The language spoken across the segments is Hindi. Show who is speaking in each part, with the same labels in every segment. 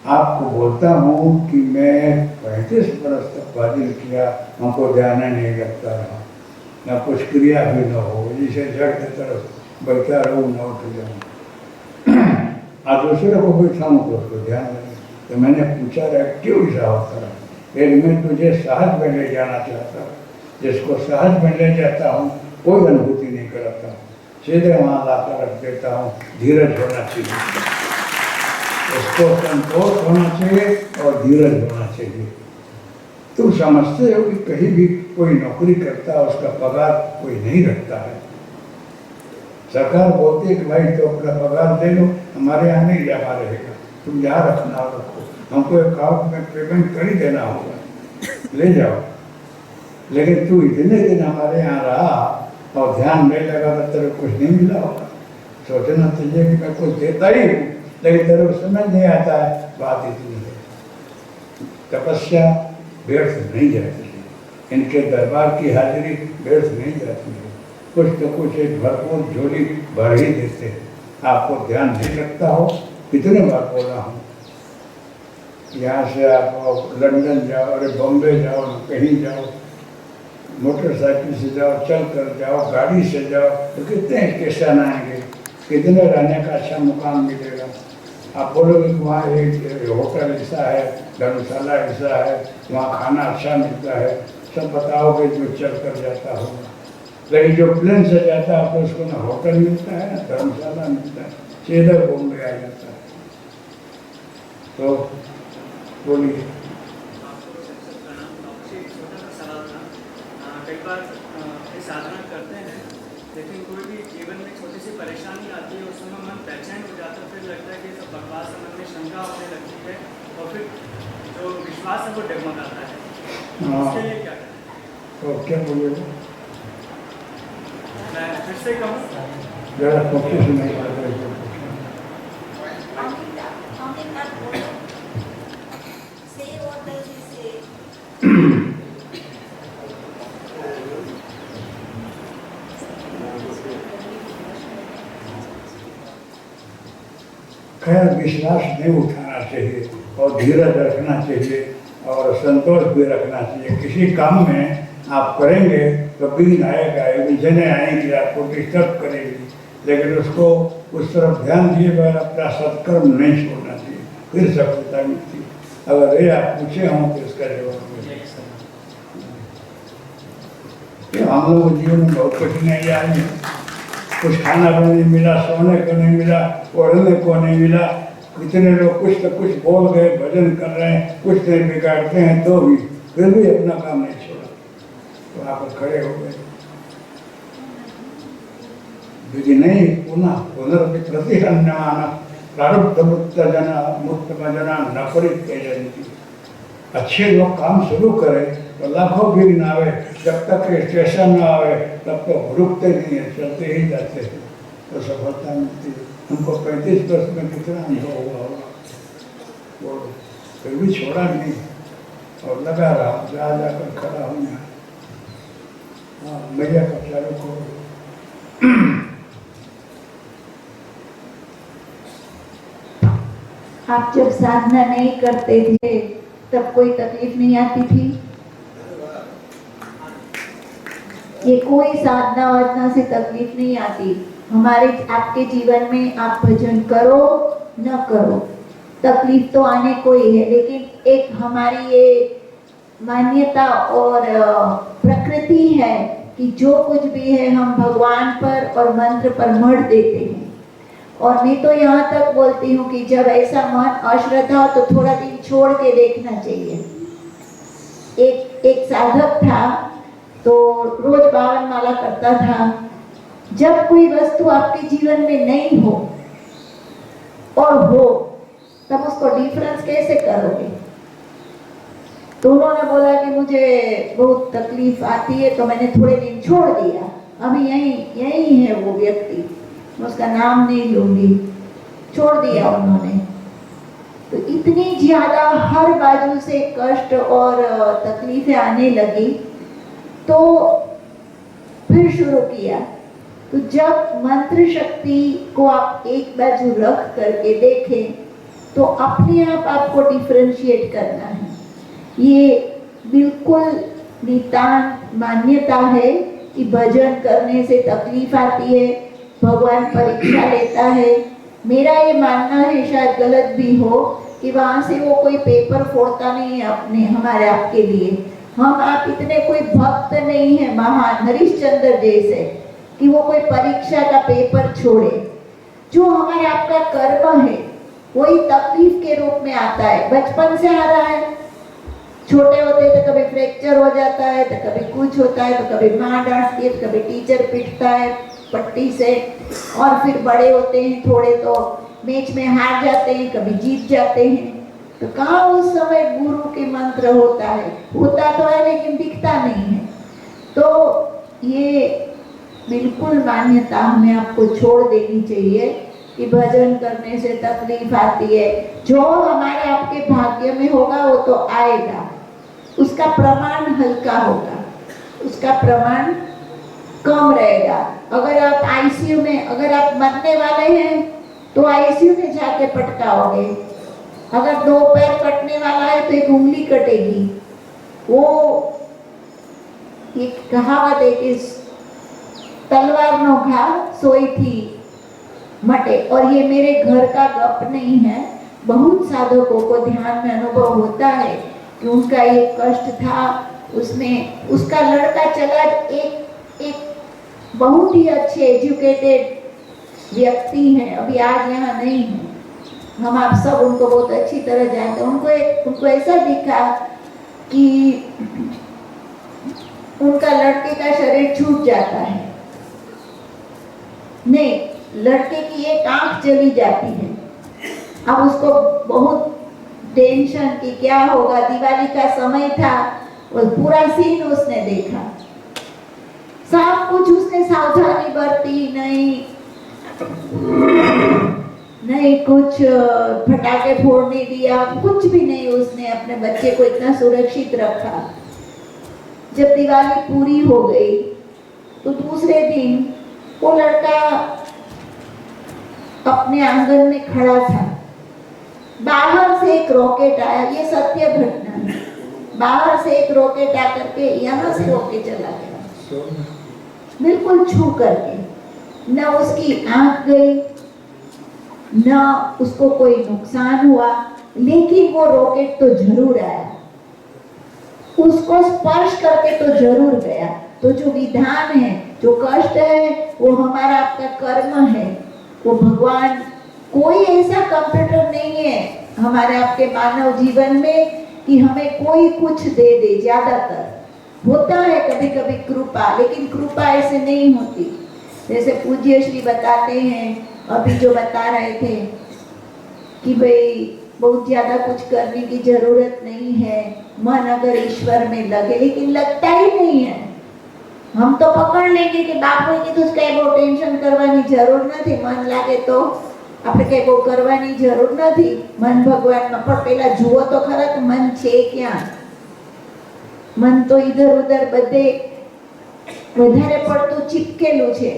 Speaker 1: आपको बोलता हूँ कि मैं 35 वर्ष तक भजन किया, हमको ध्यान नहीं लगता रहा, ना कुछ क्रिया भी न हो, जिसे जड़ की तरफ बैठा रहूँ न उठ जाऊँ। आज दूसरे को बैठाऊँ तो उसको ध्यान लगे। तो मैंने पूछा रहा क्यों ऐसा होता है? फिर मैं तुझे सहज में ले जाना चाहता हूँ। जिसको सहज में ले जाता हूँ कोई अनुभूति नहीं कराता, सीधे वहाँ ला कर रख देता हूँ। धीरज होना चाहिए, उसको संतोष होना चाहिए और धीरज होना चाहिए। तुम समझते हो कि कहीं भी कोई नौकरी करता है उसका पगार कोई नहीं रखता है। सरकार बोलती है कि भाई तो अपना पगार ले लो, हमारे यहाँ नहीं जमा रहेगा, तुम यहाँ रखना रखो, हमको अकाउंट में पेमेंट कर ही देना होगा, ले जाओ। लेकिन तू इतने दिन हमारे यहाँ रहा और ध्यान नहीं लगा तो तेरे कुछ नहीं मिला होगा। सोचना चाहिए कि मैं कुछ देता ही हूँ, लेकिन तेरे को समझ नहीं आता है। बात इतनी है, तपस्या व्यर्थ नहीं जाती है, इनके दरबार की हाजिरी व्यर्थ नहीं जाती है। कुछ तो कुछ एक भरपूर झोली भर ही देते हैं। आपको ध्यान नहीं लगता हो, कितने बार बोला हूँ, यहाँ से आप लंदन जाओ, अरे बॉम्बे जाओ, कहीं जाओ, मोटरसाइकिल से जाओ, चल कर जाओ, गाड़ी से जाओ, तो कितने स्टेशन आएंगे, कितने रहने का अच्छा मुकाम मिलेगा। आप बोलोगे कि वहाँ एक होटल ऐसा है, धर्मशाला ऐसा है, वहाँ खाना अच्छा मिलता है, सब बताओगे जो चल कर जाता होगा। लेकिन जो प्लेन से जाता है तो उसको ना होटल मिलता है ना धर्मशाला मिलता है, सीधे बॉम्बे आ जाता है। तो बोलिए।
Speaker 2: कई बार साधना करते हैं, लेकिन कोई भी जीवन में छोटी सी परेशानी आती है, उस समय मन बेचैन हो जाता है, फिर लगता है कि सब बकवास है, मन में शंका होने लगती है और फिर जो विश्वास है वो डगमगाता है। इसके लिए क्या करें?
Speaker 1: तो क्या बोलिए?
Speaker 2: मैं फिर से कहूँ
Speaker 1: ज़रा फोकस नहीं कर रहे। खैर विश्वास नहीं उठाना चाहिए और धीरज रखना चाहिए और संतोष भी रखना चाहिए। किसी काम में आप करेंगे तो विघ्न आएगा, विघ्नें आएंगी, आपको डिस्टर्ब करेगी, लेकिन उसको उस तरफ ध्यान दिए बगैर अपना सत्कर्म नहीं छोड़ना चाहिए, फिर सफलता मिलती है। अगर ये आप पूछे हों तो इसका जवाब हम लोग जीवन में बहुत कठिनाई आई है। कुछ खाना को नहीं मिला, सोने को नहीं मिला, ओढ़ने को नहीं मिला। कितने लोग कुछ तो कुछ बोल गए, भजन कर रहे हैं, कुछ नहीं बिगाड़ते हैं तो भी फिर भी अपना काम नहीं छोड़ा, तो आप खड़े हो गए। यदि नहीं पुनः पुनर्प्रतिहन्यमाना प्रारब्ध मुक्त जना न परित्यजन्ति। अच्छे लोग काम शुरू करें तो लाखों विघ्न आवे, जब तक स्टेशन न आवे तब तक रुकते नहीं है, चलते ही जाते हैं, तो सफलता मिलती है। हमको 35 वर्ष में कितना अनुभव हुआ होगा, वो फिर भी छोड़ा नहीं और लगा रहा, जा जाकर खड़ा हूँ यहाँ। हाँ, मैया का चारों को
Speaker 3: आप जब साधना नहीं करते थे तब कोई तकलीफ नहीं आती थी? ये कोई साधना वाधना से तकलीफ नहीं आती। हमारे आपके जीवन में आप भजन करो न करो, तकलीफ तो आने को ही है, लेकिन एक हमारी ये मान्यता और प्रकृति है कि जो कुछ भी है हम भगवान पर और मंत्र पर मढ़ देते हैं। और मैं तो यहाँ तक बोलती हूँ कि जब ऐसा मन अश्रद्धा हो तो थोड़ा दिन छोड़ के देखना चाहिए। एक साधक था तो रोज 52 माला करता था। जब कोई वस्तु आपके जीवन में नहीं हो और हो तब उसको डिफरेंस कैसे करोगे? तो उन्होंने बोला कि मुझे बहुत तकलीफ आती है तो मैंने थोड़े दिन छोड़ दिया। अभी यही है वो व्यक्ति, उसका नाम नहीं लूंगी, छोड़ दिया उन्होंने। तो इतनी ज्यादा हर बाजू से कष्ट और तकलीफें आने लगी तो फिर शुरू किया। तो जब मंत्र शक्ति को आप एक बाजू रख करके देखें तो अपने आप आपको डिफरेंशिएट करना है। ये बिल्कुल नितांत मान्यता है कि भजन करने से तकलीफ आती है, भगवान परीक्षा लेता है। मेरा ये मानना है, शायद गलत भी हो, कि वहाँ से वो कोई पेपर फोड़ता नहीं है अपने हमारे आपके लिए। हम आप इतने कोई भक्त नहीं है महान हरिश्चंद्र जैसे कि वो कोई परीक्षा का पेपर छोड़े। जो हमारे आपका कर्म है वही तकलीफ के रूप में आता है, बचपन से आ रहा है। छोटे होते तो कभी फ्रैक्चर हो जाता है, तो कभी कुछ होता है, तो कभी माँ डांटती है, तो कभी टीचर पीटता है पट्टी से, और फिर बड़े होते हैं थोड़े तो मैच में हार जाते हैं, कभी जीत जाते हैं। तो कहाँ उस समय गुरु के मंत्र होता है, होता तो है लेकिन दिखता नहीं है। तो ये बिल्कुल मान्यता हमें आपको छोड़ देनी चाहिए कि भजन करने से तकलीफ आती है। जो हमारे आपके भाग्य में होगा वो तो आएगा, उसका प्रमाण हल्का होगा, उसका प्रमाण कम रहेगा। अगर आप आईसीयू में, अगर आप मरने वाले हैं तो आईसीयू में जाके पटकाओगे। अगर 2 पैर कटने वाला है तो 1 उंगली कटेगी। वो एक कहावत है कि तलवार नो घा सोई थी मटे, और ये मेरे घर का गप नहीं है। बहुत साधकों को ध्यान में अनुभव होता है कि उनका ये कष्ट था, उसमें उसका लड़का चला, एक बहुत ही अच्छे एजुकेटेड व्यक्ति हैं, अभी आज यहाँ नहीं है, हम आप सब उनको बहुत अच्छी तरह जानते हैं। उनको ऐसा दिखा कि उनका लड़के का शरीर छूट जाता है, नहीं, लड़के की एक आंख चली जाती है। अब उसको बहुत टेंशन कि क्या होगा, दिवाली का समय था, वो पूरा सीन उसने देखा, सब कुछ उसने सावधानी बरती, नहीं कुछ फटाके फोड़ने दिया, कुछ भी नहीं, उसने अपने बच्चे को इतना सुरक्षित रखा। जब दिवाली पूरी हो गई तो दूसरे दिन वो लड़का अपने आंगन में खड़ा था, बाहर से एक रॉकेट आया, ये सत्य घटना है, बाहर से एक रॉकेट आकर के यहाँ से होके चला गया, बिल्कुल छू करके। न उसकी आंख गई, न उसको कोई नुकसान हुआ, लेकिन वो रॉकेट तो जरूर आया, उसको स्पर्श करके तो जरूर गया। तो जो विधान है, जो कष्ट है, वो हमारा आपका कर्म है, वो भगवान, कोई ऐसा कंप्यूटर नहीं है हमारे आपके मानव जीवन में कि हमें कोई कुछ दे दे। ज्यादातर होता है कभी कभी कृपा, लेकिन कृपा ऐसे नहीं होती। जैसे पूज्य श्री बताते हैं, अभी जो बता रहे थे कि भाई बहुत ज्यादा कुछ करने की जरूरत नहीं है, मन अगर ईश्वर में लगे, लेकिन लगता ही नहीं है। हम तो पकड़ लेंगे कि बापू की तो कई वो टेंशन करवानी जरूर નથી, मन लागे तो આપણે કઈ બહુ કરવાની જરૂર નથી, મન ભગવાનમાં। પણ પેલા જુઓ તો ખરા કે મન છે ક્યાં? મન તો इधर उधर બધે વધારે પડતું चिपकेલું છે।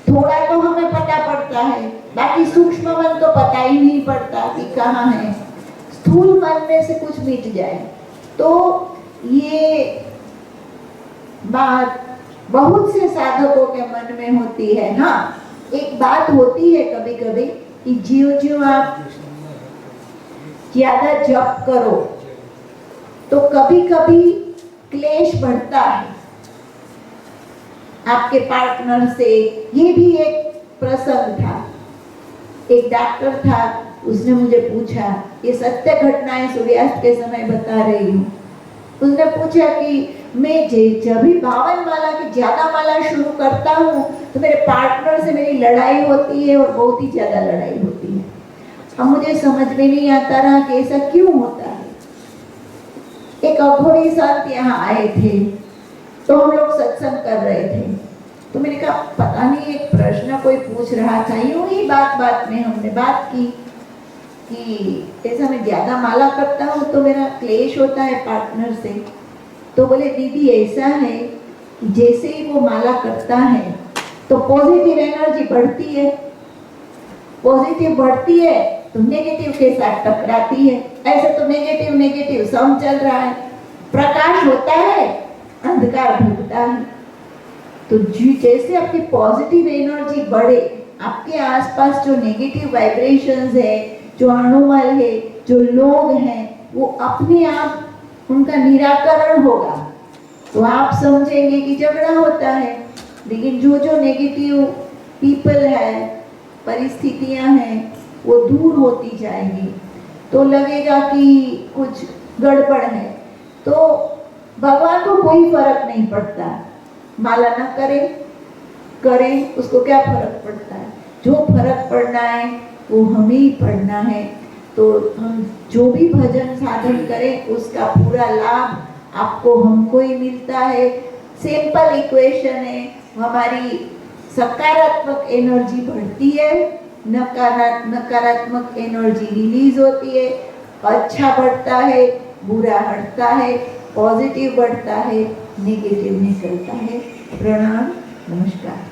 Speaker 3: थोड़ा तो हमें पता पड़ता है, बाकी सूक्ष्म मन तो पता ही नहीं पड़ता कि कहाँ है। स्थूल मन में से कुछ मिट जाए तो ये बात बहुत से साधकों के मन में होती है। हाँ, एक बात होती है कभी कभी कि ज्यों आप ज्यादा जप करो तो कभी कभी क्लेश बढ़ता है आपके पार्टनर से। ये भी एक प्रसंग था, एक डॉक्टर था, उसने मुझे पूछा, ये सत्य घटनाएं सूर्यास्त के समय बता रही हूँ। उसने पूछा कि मैं जब भी 52 माला की ज्यादा माला शुरू करता हूँ तो मेरे पार्टनर से मेरी लड़ाई होती है, और बहुत ही ज्यादा लड़ाई होती है। अब मुझे समझ में नहीं आता रहा कि ऐसा क्यों होता है। एक अघोरी संत यहाँ आए थे, तो हम लोग सत्संग कर रहे थे, तो मैंने कहा पता नहीं एक प्रश्न कोई पूछ रहा था, यूं ही बात में हमने बात की कि ऐसा मैं ज्यादा माला करता हूँ तो मेरा क्लेश होता है पार्टनर से। तो बोले दीदी ऐसा है, जैसे ही वो माला करता है तो पॉजिटिव एनर्जी बढ़ती है, पॉजिटिव बढ़ती है तो नेगेटिव के साथ टकराती है। ऐसे तो नेगेटिव नेगेटिव सम चल रहा है, प्रकाश होता है, अंधकार भुगता है। तो जैसे आपकी पॉजिटिव एनर्जी बढ़े, आपके आसपास जो नेगेटिव वाइब्रेशंस है, जो अणुमल है, जो लोग हैं, वो अपने आप उनका निराकरण होगा। तो आप समझेंगे कि झगड़ा होता है, लेकिन जो जो नेगेटिव पीपल है, परिस्थितियां हैं, वो दूर होती जाएंगी। तो लगेगा कि कुछ गड़बड़ है, तो भगवान को कोई फर्क नहीं पड़ता, माला ना करें उसको क्या फर्क पड़ता है। जो फर्क पड़ना है वो हमें ही पड़ना है। तो हम जो भी भजन साधन करें उसका पूरा लाभ आपको हमको ही मिलता है। सिंपल इक्वेशन है, हमारी सकारात्मक एनर्जी बढ़ती है, नकारात्मक एनर्जी रिलीज होती है। अच्छा बढ़ता है, बुरा हटता है, पॉजिटिव बढ़ता है, नेगेटिव निकलता है। प्रणाम, नमस्कार।